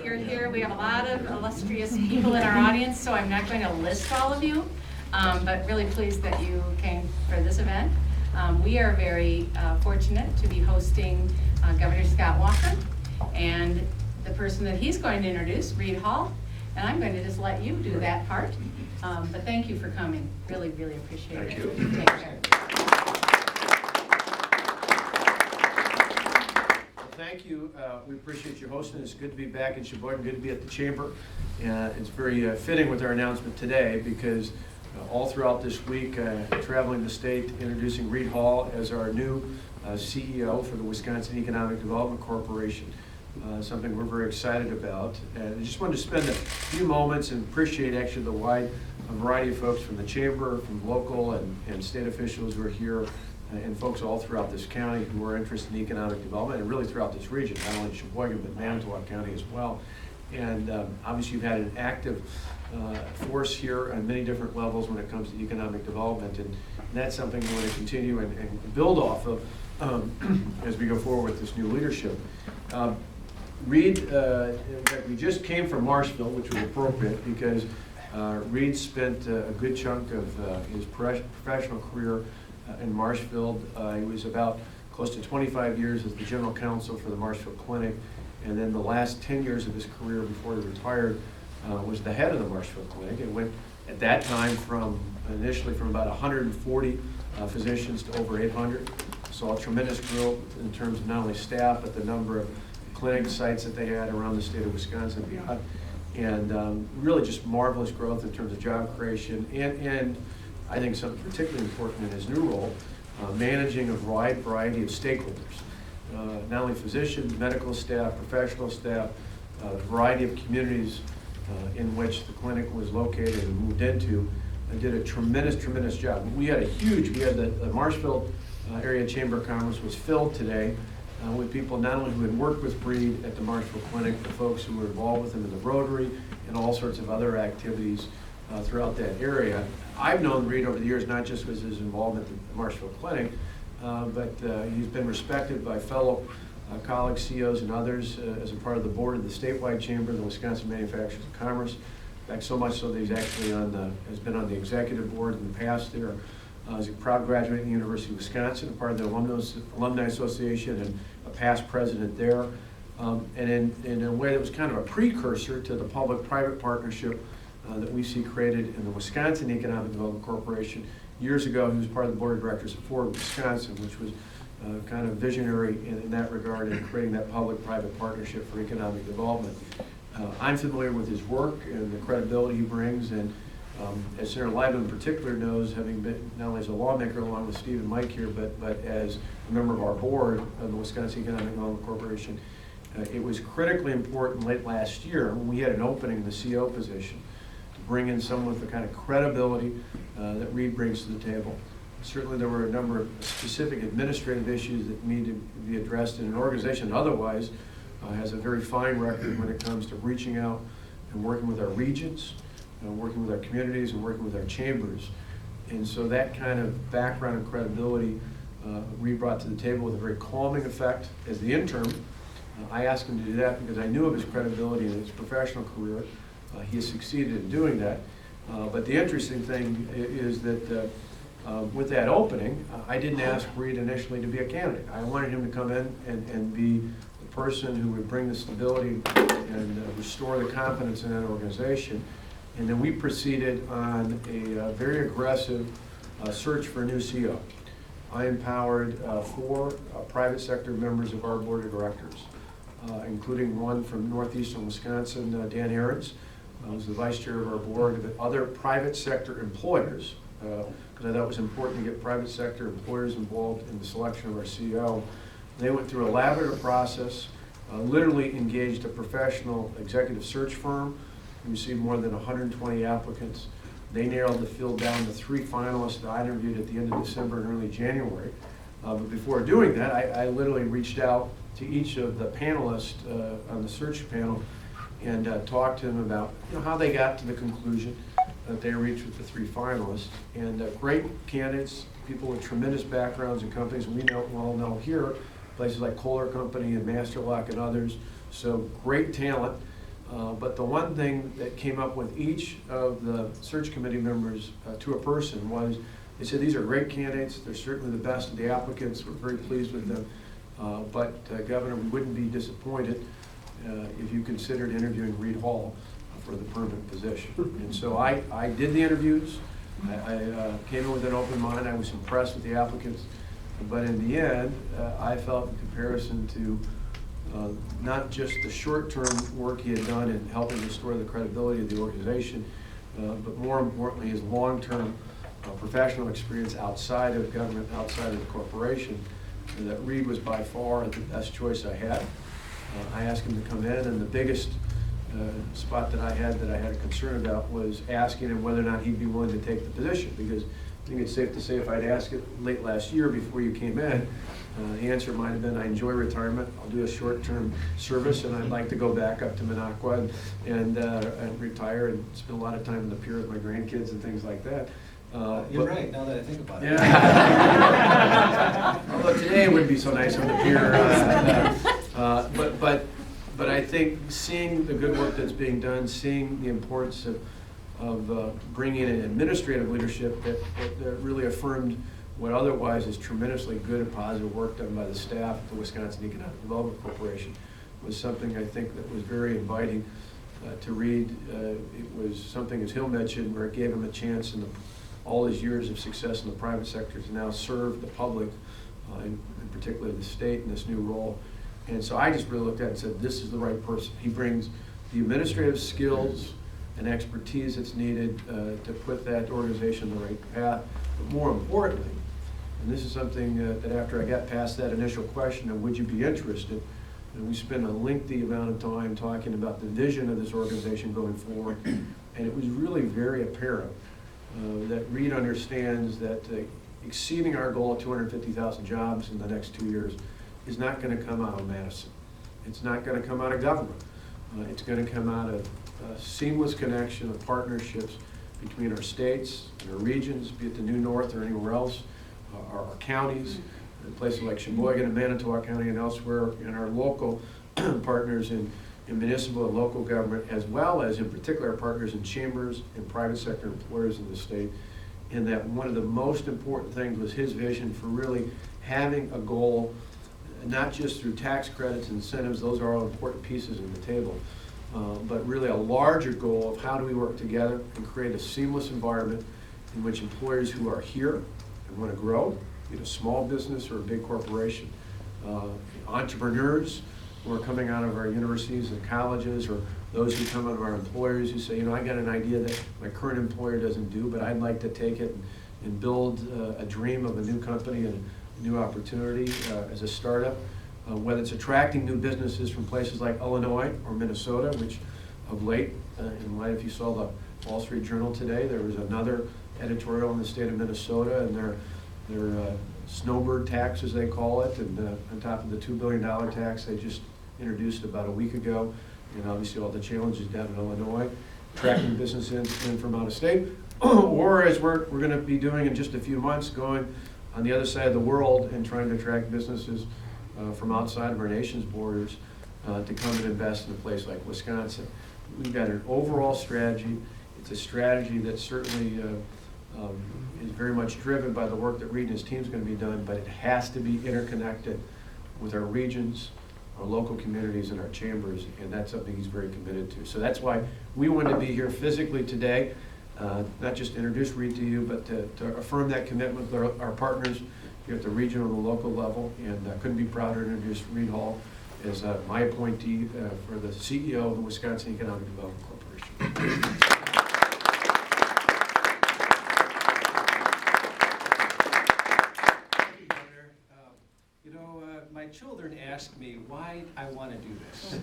you're here. We have a lot of illustrious people in our audience, so I'm not going to list all of you, but really pleased that you came for this event. We are very fortunate to be hosting Governor Scott Walker and the person that he's going to introduce, Reed Hall, and I'm going to just let you do that part. But thank you for coming. Really, really appreciate it. Thank you. Take care. Thank you. We appreciate you hosting. It's good to be back in Sheboygan. Good to be at the Chamber. It's very fitting with our announcement today because all throughout this week, traveling the state, introducing Reed Hall as our new CEO for the Wisconsin Economic Development Corporation. Something we're very excited about. And I just wanted to spend a few moments and appreciate actually the wide variety of folks from the Chamber, from local and state officials who are here, and folks all throughout this county who are interested in economic development, and really throughout this region, not only Sheboygan, but Manitowoc County as well. And obviously you've had an active force here on many different levels when it comes to economic development, and that's something we want to continue and build off of as we go forward with this new leadership. Reed, in fact, we just came from Marshville, which was appropriate because Reed spent a good chunk of his professional career in Marshville. He was about close to 25 years as the general counsel for the Marshville Clinic, and then the last 10 years of his career before he retired was the head of the Marshville Clinic. It went at that time initially from about 140 physicians to over 800. Saw a tremendous growth in terms of not only staff, but the number of clinic sites that they had around the state of Wisconsin and beyond. And really just marvelous growth in terms of job creation and I think something particularly important in his new role, managing a wide variety of stakeholders, not only physicians, medical staff, professional staff, a variety of communities in which the clinic was located and moved into, and did a tremendous job. We had the Marshville Area Chamber of Commerce was filled today with people not only who had worked with Reed at the Marshville Clinic, but folks who were involved with him in the Rotary and all sorts of other activities throughout that area. I've known Reed over the years, not just with his involvement at the Marshville Clinic, but he's been respected by fellow colleagues, CEOs, and others as a part of the board of the statewide chamber, the Wisconsin Manufacturers of Commerce. In fact, so much so that he's actually has been on the executive board in the past there. He's a proud graduate of the University of Wisconsin, a part of the Alumni Association, and a past president there. And in a way that was kind of a precursor to the public-private partnership that we see created in the Wisconsin Economic Development Corporation. Years ago, he was part of the board of directors of Ford Wisconsin, which was kind of visionary in that regard in creating that public-private partnership for economic development. I'm familiar with his work and the credibility he brings, and as Senator Lyman in particular knows, having been not only as a lawmaker along with Steve and Mike here, but as a member of our board of the Wisconsin Economic Development Corporation, it was critically important late last year when we had an opening in the CO position to bring in someone with the kind of credibility that Reed brings to the table. Certainly there were a number of specific administrative issues that need to be addressed in an organization that otherwise has a very fine record when it comes to reaching out and working with our regions, working with our communities, and working with our chambers. And so that kind of background and credibility Reed brought to the table with a very calming effect as the interim. I asked him to do that because I knew of his credibility in his professional career. He has succeeded in doing that. But the interesting thing is that with that opening, I didn't ask Reed initially to be a candidate. I wanted him to come in and be the person who would bring the stability and restore the confidence in that organization. And then we proceeded on a very aggressive search for a new CEO. I empowered 4 private sector members of our board of directors, including one from northeastern Wisconsin, Dan Ahrens, who's the vice chair of our board, but other private sector employers, because I thought it was important to get private sector employers involved in the selection of our CEO. They went through a elaborate process, literally engaged a professional executive search firm. We received more than 120 applicants. They narrowed the field down to 3 finalists that I interviewed at the end of December and early January. But before doing that, I literally reached out to each of the panelists on the search panel and talked to them about how they got to the conclusion that they reached with the 3 finalists. And great candidates, people with tremendous backgrounds in companies we all know here, places like Kohler Company and Master Lock and others. So great talent. But the one thing that came up with each of the search committee members to a person was, they said, these are great candidates, they're certainly the best of the applicants, we're very pleased with them. But Governor, we wouldn't be disappointed if you considered interviewing Reed Hall for the permanent position. And so I did the interviews. I came in with an open mind. I was impressed with the applicants. But in the end, I felt in comparison to not just the short-term work he had done in helping restore the credibility of the organization, but more importantly, his long-term professional experience outside of government, outside of the corporation, that Reed was by far the best choice I had. I asked him to come in, and the biggest spot that I had a concern about was asking him whether or not he'd be willing to take the position, because I think it's safe to say if I'd asked it late last year before you came in, the answer might have been, I enjoy retirement, I'll do a short-term service, and I'd like to go back up to Minocqua and retire and spend a lot of time in the pier with my grandkids and things like that. You're right, now that I think about it. Yeah. Although today it wouldn't be so nice on the pier. But I think seeing the good work that's being done, seeing the importance of bringing in administrative leadership that really affirmed what otherwise is tremendously good and positive work done by the staff at the Wisconsin Economic Development Corporation was something I think that was very inviting to read. It was something, as Hill mentioned, where it gave him a chance in all his years of success in the private sector to now serve the public, in particular the state, in this new role. And so I just really looked at it and said, this is the right person. He brings the administrative skills and expertise that's needed to put that organization on the right path. But more importantly, and this is something that after I got past that initial question of would you be interested, and we spent a lengthy amount of time talking about the vision of this organization going forward, and it was really very apparent that Reed understands that exceeding our goal of 250,000 jobs in the next 2 years is not going to come out of Madison. It's not going to come out of government. It's going to come out of a seamless connection of partnerships between our states and our regions, be it the New North or anywhere else, our counties, in places like Sheboygan and Manitowoc County and elsewhere, and our local partners in municipal and local government, as well as in particular our partners in chambers and private sector employers in the state. And that one of the most important things was his vision for really having a goal, not just through tax credits and incentives, those are all important pieces of the table, but really a larger goal of how do we work together and create a seamless environment in which employers who are here and want to grow, be it a small business or a big corporation, entrepreneurs who are coming out of our universities and colleges, or those who come out of our employers who say, you know, I got an idea that my current employer doesn't do, but I'd like to take it and build a dream of a new company and a new opportunity as a startup. Whether it's attracting new businesses from places like Illinois or Minnesota, which of late, in light, if you saw the Wall Street Journal today, there was another editorial in the state of Minnesota, and their snowbird tax, as they call it, and on top of the $2 billion tax they just introduced about a week ago, and obviously all the challenges down in Illinois, attracting business in from out of state, or as we're going to be doing in just a few months, going on the other side of the world and trying to attract businesses from outside of our nation's borders to come and invest in a place like Wisconsin. We've got an overall strategy. It's a strategy that certainly is very much driven by the work that Reed and his team is going to be done, but it has to be interconnected with our regions, our local communities, and our chambers, and that's something he's very committed to. So that's why we wanted to be here physically today, not just to introduce Reed to you, but to affirm that commitment with our partners here at the regional and the local level, and I couldn't be prouder to introduce Reed Hall as my appointee for the CEO of the Wisconsin Economic Development Corporation. My children ask me why I want to do this.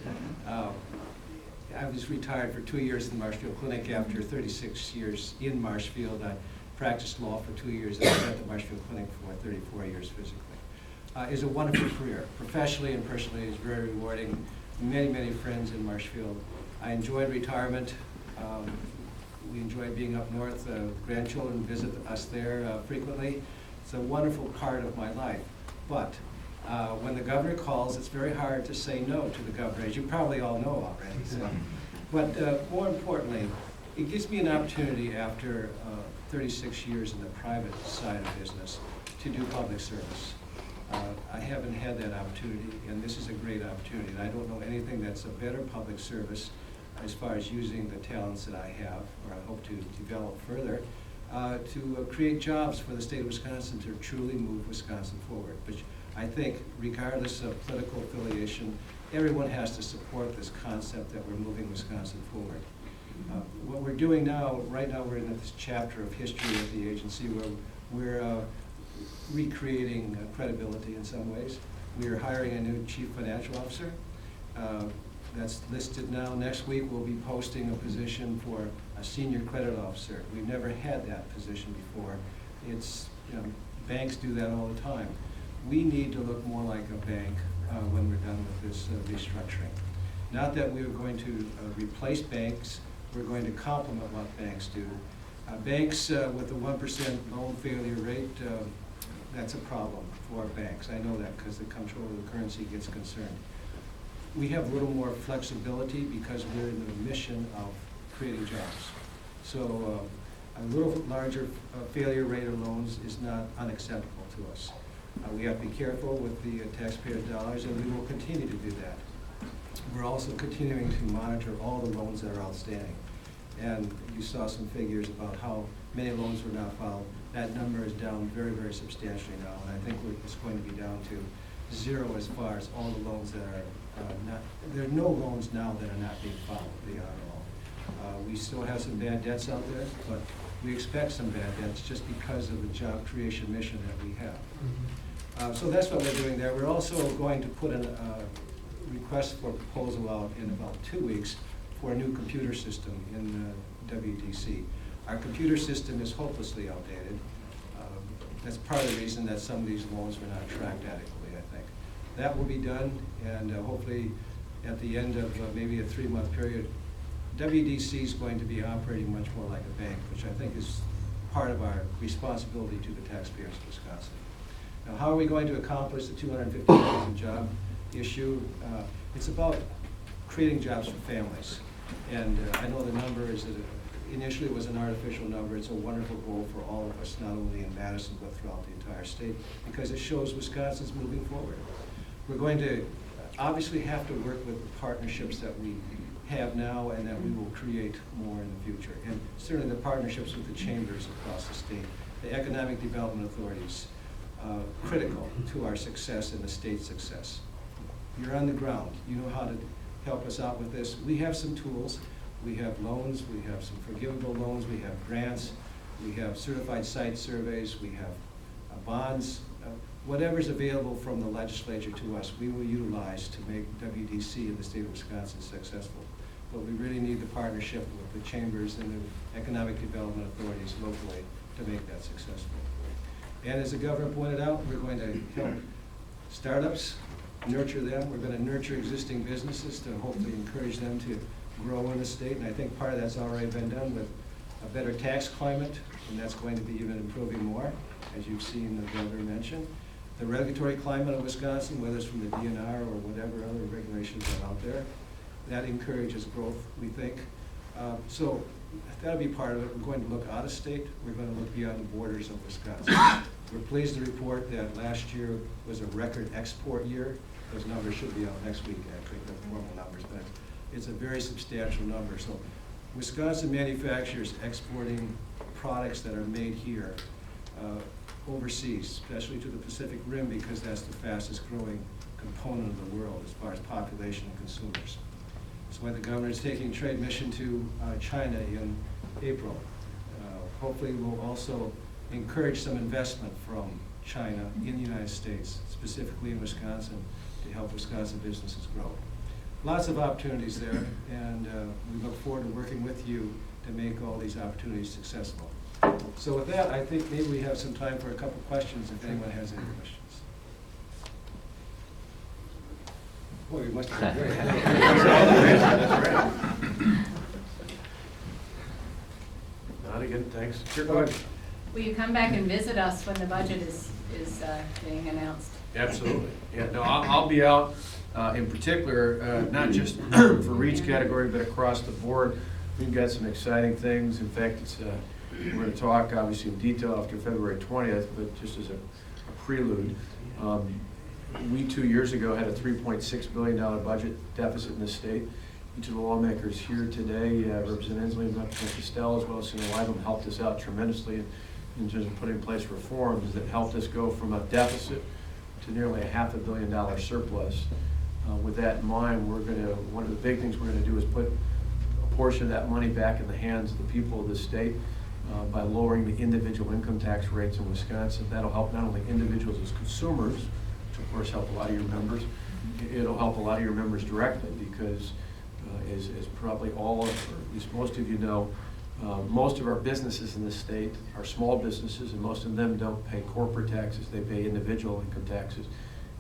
I was retired for 2 years in the Marshfield Clinic after 36 years in Marshfield. I practiced law for 2 years and I was at the Marshfield Clinic for 34 years physically. It was a wonderful career. Professionally and personally, it was very rewarding. Many, many friends in Marshfield. I enjoyed retirement. We enjoy being up north. Grandchildren visit us there frequently. It's a wonderful part of my life. But when the governor calls, it's very hard to say no to the governor, as you probably all know already. So But more importantly, it gives me an opportunity after 36 years in the private side of business to do public service. I haven't had that opportunity, and this is a great opportunity. And I don't know anything that's a better public service as far as using the talents that I have, or I hope to develop further, to create jobs for the state of Wisconsin to truly move Wisconsin forward. Which I think, regardless of political affiliation, everyone has to support this concept that we're moving Wisconsin forward. What we're doing now, right now we're in this chapter of history of the agency where we're recreating credibility in some ways. We are hiring a new chief financial officer. That's listed now. Next week we'll be posting a position for a senior credit officer. We've never had that position before. It's, you know, banks do that all the time. We need to look more like a bank when we're done with this restructuring. Not that we're going to replace banks, we're going to complement what banks do. Banks with a 1% loan failure rate, that's a problem for banks. I know that because the comptroller of the currency gets concerned. We have a little more flexibility because we're in the mission of creating jobs. So a little larger failure rate of loans is not unacceptable to us. We have to be careful with the taxpayer dollars, and we will continue to do that. We're also continuing to monitor all the loans that are outstanding. And you saw some figures about how many loans were not filed. That number is down very, very substantially now, and I think it's going to be down to zero as far as all the loans that are not, there are no loans now that are not being filed, they are all. We still have some bad debts out there, but we expect some bad debts just because of the job creation mission that we have. So that's what we're doing there. We're also going to put a request for proposal out in about 2 weeks for a new computer system in WDC. Our computer system is hopelessly outdated. That's part of the reason that some of these loans were not tracked adequately, I think. That will be done, and hopefully at the end of maybe a 3-month period, WDC is going to be operating much more like a bank, which I think is part of our responsibility to the taxpayers of Wisconsin. Now, how are we going to accomplish the 250,000 job issue? It's about creating jobs for families. And I know the number is that initially it was an artificial number. It's a wonderful goal for all of us, not only in Madison, but throughout the entire state, because it shows Wisconsin's moving forward. We're going to obviously have to work with the partnerships that we have now and that we will create more in the future. And certainly the partnerships with the chambers across the state, the economic development authorities, critical to our success and the state's success. You're on the ground. You know how to help us out with this. We have some tools. We have loans. We have some forgivable loans. We have grants. We have certified site surveys. We have bonds. Whatever's available from the legislature to us, we will utilize to make WDC in the state of Wisconsin successful. But we really need the partnership with the chambers and the economic development authorities locally to make that successful. And as the governor pointed out, we're going to help startups, nurture them. We're going to nurture existing businesses to hopefully encourage them to grow in the state. And I think part of that's already been done with a better tax climate, and that's going to be even improving more, as you've seen the governor mention. The regulatory climate of Wisconsin, whether it's from the DNR or whatever other regulations are out there, that encourages growth, we think. So that'll be part of it. We're going to look out of state. We're going to look beyond the borders of Wisconsin. We're pleased to report that last year was a record export year. Those numbers should be out next week, actually, the formal numbers, but it's a very substantial number. So Wisconsin manufacturers exporting products that are made here overseas, especially to the Pacific Rim, because that's the fastest growing component of the world as far as population and consumers. That's why the governor is taking a trade mission to China in April. Hopefully we'll also encourage some investment from China in the United States, specifically in Wisconsin, to help Wisconsin businesses grow. Lots of opportunities there, and we look forward to working with you to make all these opportunities successful. So with that, I think maybe we have some time for a couple questions if anyone has any questions. Boy, we must have been very happy. Not again, thanks. Sure, go ahead. Will you come back and visit us when the budget is being announced? Absolutely. Yeah, no, I'll be out in particular, not just for REACH category, but across the board. We've got some exciting things. In fact, we're going to talk obviously in detail after February 20th, but just as a prelude, we 2 years ago had a $3.6 billion budget deficit in the state. Each of the lawmakers here today, Representative Inslee and Representative Costello, as well as Senator Wyden, helped us out tremendously in terms of putting in place reforms that helped us go from a deficit to nearly a $500 million surplus. With that in mind, one of the big things we're going to do is put a portion of that money back in the hands of the people of the state by lowering the individual income tax rates in Wisconsin. That'll help not only individuals as consumers, which of course help a lot of your members, it'll help a lot of your members directly because as probably all, or at least most of you know, most of our businesses in the state are small businesses, and most of them don't pay corporate taxes, they pay individual income taxes.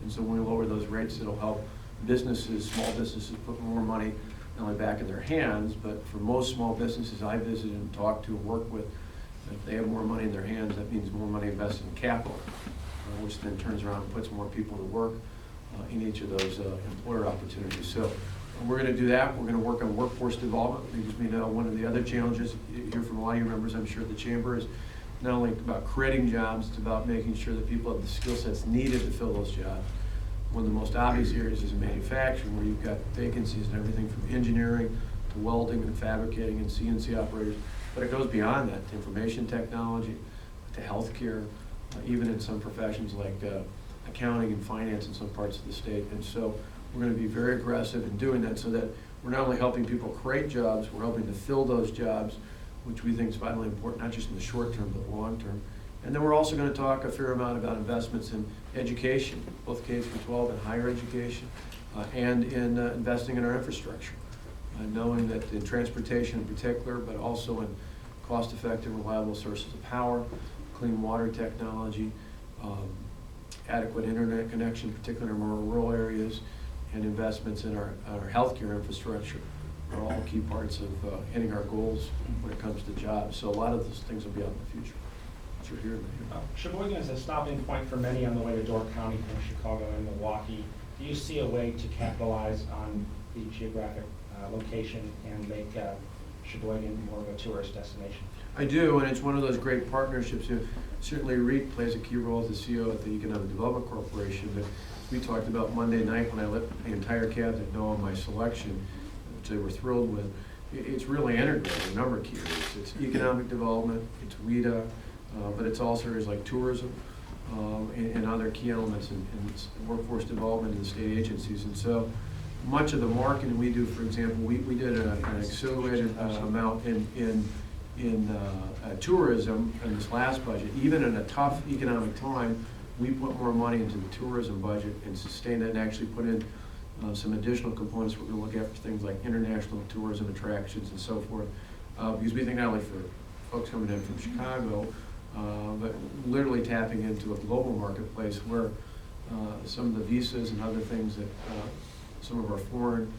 And so when we lower those rates, it'll help businesses, small businesses, put more money not only back in their hands, but for most small businesses I visited and talked to and worked with, if they have more money in their hands, that means more money invested in capital, which then turns around and puts more people to work in each of those employer opportunities. So we're going to do that. We're going to work on workforce development because we know one of the other challenges you hear from a lot of your members, I'm sure, at the Chamber is not only about creating jobs, it's about making sure that people have the skill sets needed to fill those jobs. One of the most obvious areas is in manufacturing, where you've got vacancies and everything from engineering to welding and fabricating and CNC operators. But it goes beyond that to information technology, to healthcare, even in some professions like accounting and finance in some parts of the state. And so we're going to be very aggressive in doing that so that we're not only helping people create jobs, we're helping to fill those jobs, which we think is vitally important, not just in the short term, but long term. And then we're also going to talk a fair amount about investments in education, both K-12 and higher education, and in investing in our infrastructure, knowing that in transportation in particular, but also in cost-effective, reliable sources of power, clean water technology, adequate internet connection, particularly in more rural areas, and investments in our healthcare infrastructure are all key parts of hitting our goals when it comes to jobs. So a lot of those things will be out in the future. You're here. Sheboygan is a stopping point for many on the way to Door County from Chicago and Milwaukee. Do you see a way to capitalize on the geographic location and make Sheboygan more of a tourist destination? I do, and it's one of those great partnerships. Certainly REIT plays a key role as the CEO at the Economic Development Corporation. But we talked about Monday night when I let the entire cabinet know on my selection, which they were thrilled with. It's really integrated a number of key areas. It's economic development, it's WIDA, but it's also areas like tourism and other key elements in workforce development in the state agencies. And so much of the marketing we do, for example, we did an accelerated amount in tourism in this last budget. Even in a tough economic time, we put more money into the tourism budget and sustained it and actually put in some additional components we're going to look at for things like international tourism attractions and so forth. Because we think not only for folks coming in from Chicago, but literally tapping into a global marketplace where some of the visas and other things that some of our foreign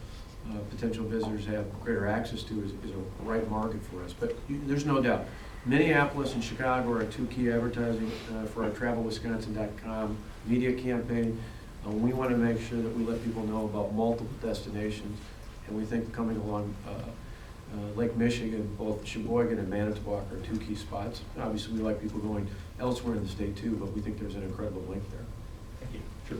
potential visitors have greater access to is a right market for us. But there's no doubt, Minneapolis and Chicago are two key advertising for our TravelWisconsin.com media campaign. We want to make sure that we let people know about multiple destinations, and we think coming along Lake Michigan, both Sheboygan and Manitowoc are two key spots. Obviously, we like people going elsewhere in the state too, but we think there's an incredible link there. Thank you. Sure.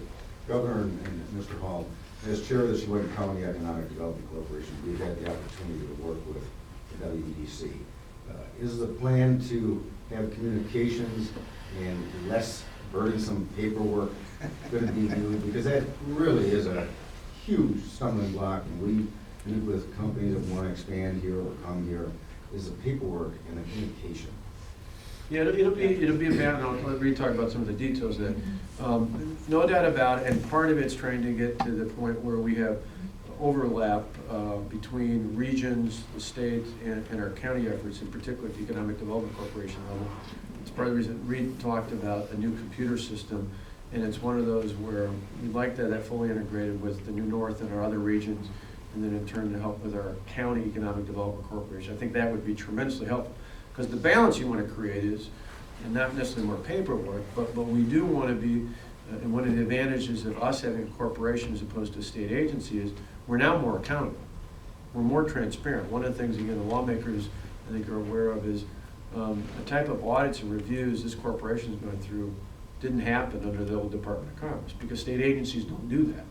Governor and Mr. Hall, as chair of the Sheboygan County Economic Development Corporation, we've had the opportunity to work with the WEDC. Is the plan to have communications and less burdensome paperwork going to be viewed? Because that really is a huge stumbling block, and we meet with companies that want to expand here or come here, is the paperwork and the communication. Yeah, it'll be a balance. I'll let Reed talk about some of the details of that. No doubt about it, and part of it's trying to get to the point where we have overlap between regions, the state, and our county efforts, in particular at the Economic Development Corporation level. It's part of the reason Reed talked about a new computer system, and it's one of those where we'd like to have that fully integrated with the New North and our other regions, and then in turn to help with our county Economic Development Corporation. I think that would be tremendously helpful, because the balance you want to create is, and not necessarily more paperwork, but we do want to be And one of the advantages of us having a corporation as opposed to a state agency is we're now more accountable. We're more transparent. One of the things, again, the lawmakers, I think, are aware of is the type of audits and reviews this corporation is going through didn't happen under the old Department of Commerce, because state agencies don't do that.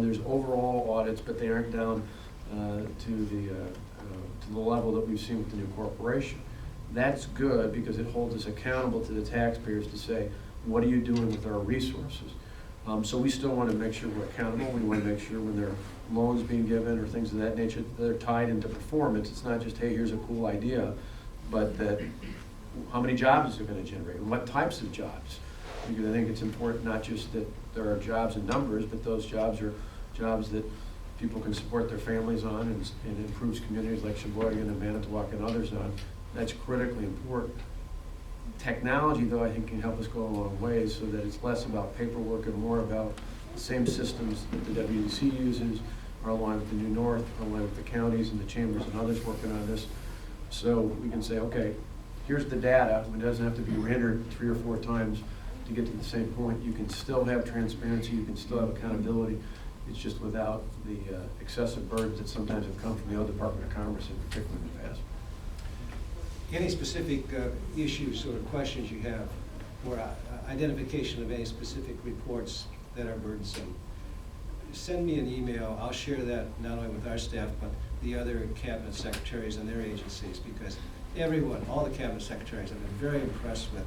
There's overall audits, but they aren't down to the level that we've seen with the new corporation. That's good because it holds us accountable to the taxpayers to say, what are you doing with our resources? So we still want to make sure we're accountable. We want to make sure when there are loans being given or things of that nature, they're tied into performance. It's not just, hey, here's a cool idea, but that how many jobs are going to generate and what types of jobs. Because I think it's important not just that there are jobs in numbers, but those jobs are jobs that people can support their families on and improves communities like Sheboygan and Manitowoc and others on. That's critically important. Technology, though, I think can help us go a long way so that it's less about paperwork and more about the same systems that the WDC uses, are aligned with the New North, are aligned with the counties and the chambers and others working on this. So we can say, okay, here's the data. It doesn't have to be rendered 3 or 4 times to get to the same point. You can still have transparency, you can still have accountability. It's just without the excessive burdens that sometimes have come from the old Department of Commerce, in particular in the past. Any specific issues or questions you have, or identification of any specific reports that are burdensome, send me an email. I'll share that not only with our staff, but the other cabinet secretaries and their agencies, because everyone, all the cabinet secretaries, have been very impressed with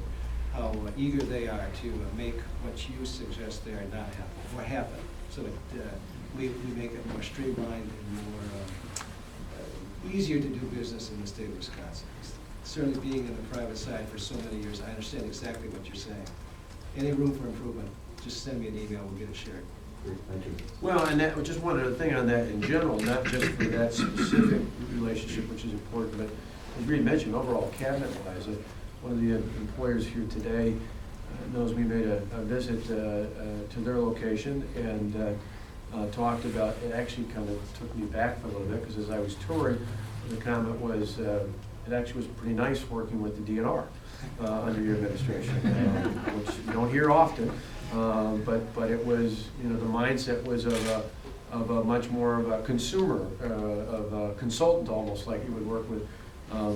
how eager they are to make what you suggest there not happen, or happen, so that we make it more streamlined and more easier to do business in the state of Wisconsin. Certainly being in the private side for so many years, I understand exactly what you're saying. Any room for improvement, just send me an email, we'll get it shared. Great, thank you. Well, and that, just one other thing on that in general, not just for that specific relationship, which is important, but as Reed mentioned, overall cabinet-wise, one of the employers here today knows we made a visit to their location and talked about, it actually kind of took me back for a little bit, because as I was touring, the comment was, it actually was pretty nice working with the DNR under your administration, which you don't hear often. But it was, you know, the mindset was of a much more of a consumer, of a consultant almost, like you would work with. Now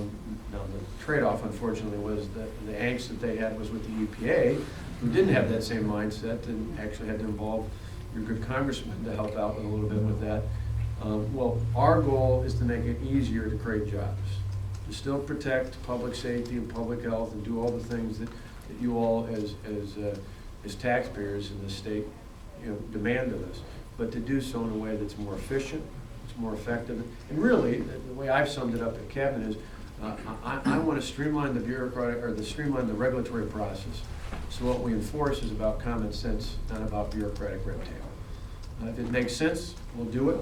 the trade-off, unfortunately, was that the angst that they had was with the EPA, who didn't have that same mindset and actually had to involve your good congressman to help out with a little bit with that. Well, our goal is to make it easier to create jobs, to still protect public safety and public health and do all the things that you all as taxpayers in the state, you know, demand of us, but to do so in a way that's more efficient, it's more effective. And really, the way I've summed it up at Cabinet is, I want to streamline the bureaucratic, or streamline the regulatory process. So what we enforce is about common sense, not about bureaucratic red tape. If it makes sense, we'll do it.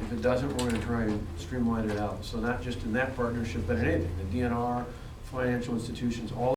If it doesn't, we're going to try and streamline it out. So not just in that partnership, but in anything, the DNR, financial institutions, all